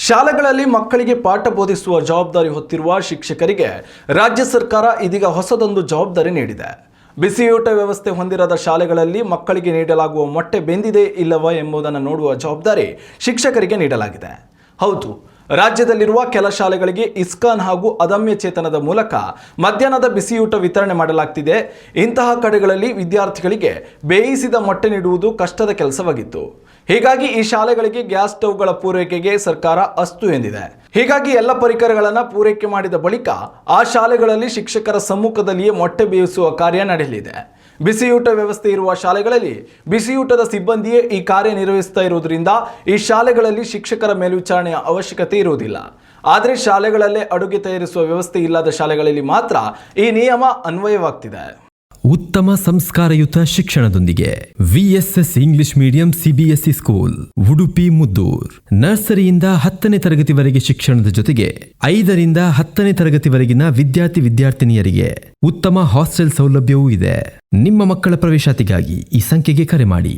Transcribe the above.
ಶಾಲೆಗಳಲ್ಲಿ ಮಕ್ಕಳಿಗೆ ಪಾಠ ಬೋಧಿಸುವ ಜವಾಬ್ದಾರಿ ಹೊತ್ತಿರುವ ಶಿಕ್ಷಕರಿಗೆ ರಾಜ್ಯ ಸರ್ಕಾರ ಇದೀಗ ಹೊಸದೊಂದು ಜವಾಬ್ದಾರಿ ನೀಡಿದೆ. ಬಿಸಿಯೂಟ ವ್ಯವಸ್ಥೆ ಹೊಂದಿರದ ಶಾಲೆಗಳಲ್ಲಿ ಮಕ್ಕಳಿಗೆ ನೀಡಲಾಗುವ ಮೊಟ್ಟೆ ಬೆಂದಿದೆ ಇಲ್ಲವೋ ಎಂಬುದನ್ನು ನೋಡುವ ಜವಾಬ್ದಾರಿ ಶಿಕ್ಷಕರಿಗೆ ನೀಡಲಾಗಿದೆ. ಹೌದು, ರಾಜ್ಯದಲ್ಲಿರುವ ಕೆಲ ಶಾಲೆಗಳಿಗೆ ಇಸ್ಕಾನ್ ಹಾಗೂ ಅದಮ್ಯ ಚೇತನದ ಮೂಲಕ ಮಧ್ಯಾಹ್ನದ ಬಿಸಿಯೂಟ ವಿತರಣೆ ಮಾಡಲಾಗ್ತಿದೆ. ಇಂತಹ ಕಡೆಗಳಲ್ಲಿ ವಿದ್ಯಾರ್ಥಿಗಳಿಗೆ ಬೇಯಿಸಿದ ಮೊಟ್ಟೆ ನೀಡುವುದು ಕಷ್ಟದ ಕೆಲಸವಾಗಿತ್ತು. ಹೀಗಾಗಿ ಈ ಶಾಲೆಗಳಿಗೆ ಗ್ಯಾಸ್ ಸ್ಟವ್ಗಳ ಪೂರೈಕೆಗೆ ಸರ್ಕಾರ ಅಸ್ತು ಎಂದಿದೆ. ಹೀಗಾಗಿ ಎಲ್ಲ ಪರಿಕರಗಳನ್ನು ಪೂರೈಕೆ ಮಾಡಿದ ಬಳಿಕ ಆ ಶಾಲೆಗಳಲ್ಲಿ ಶಿಕ್ಷಕರ ಸಮ್ಮುಖದಲ್ಲಿಯೇ ಮೊಟ್ಟೆ ಬೇಯಿಸುವ ಕಾರ್ಯ ನಡೆಯಲಿದೆ. ಬಿಸಿಯೂಟ ವ್ಯವಸ್ಥೆ ಇರುವ ಶಾಲೆಗಳಲ್ಲಿ ಬಿಸಿಯೂಟದ ಸಿಬ್ಬಂದಿಯೇ ಈ ಕಾರ್ಯ ನಿರ್ವಹಿಸ್ತಾ ಇರುವುದರಿಂದ ಈ ಶಾಲೆಗಳಲ್ಲಿ ಶಿಕ್ಷಕರ ಮೇಲ್ವಿಚಾರಣೆಯ ಅವಶ್ಯಕತೆ ಇರುವುದಿಲ್ಲ. ಆದರೆ ಶಾಲೆಗಳಲ್ಲೇ ಅಡುಗೆ ತಯಾರಿಸುವ ವ್ಯವಸ್ಥೆ ಇಲ್ಲದ ಶಾಲೆಗಳಲ್ಲಿ ಮಾತ್ರ ಈ ನಿಯಮ ಅನ್ವಯವಾಗ್ತಿದೆ. ಉತ್ತಮ ಸಂಸ್ಕಾರಯುತ ಶಿಕ್ಷಣದೊಂದಿಗೆ VSS English medium CBSE school Udupi Muddur. ನರ್ಸರಿಯಿಂದ 10ನೇ ತರಗತಿವರೆಗೆ ಶಿಕ್ಷಣದ ಜೊತೆಗೆ 5ರಿಂದ 10ನೇ ತರಗತಿವರೆಗಿನ ವಿದ್ಯಾರ್ಥಿನಿಯರಿಗೆ ಉತ್ತಮ ಹಾಸ್ಟೆಲ್ ಸೌಲಭ್ಯವೂ ಇದೆ. ನಿಮ್ಮ ಮಕ್ಕಳ ಪ್ರವೇಶಾತಿಗಾಗಿ ಈ ಸಂಖ್ಯೆಗೆ ಕರೆ ಮಾಡಿ.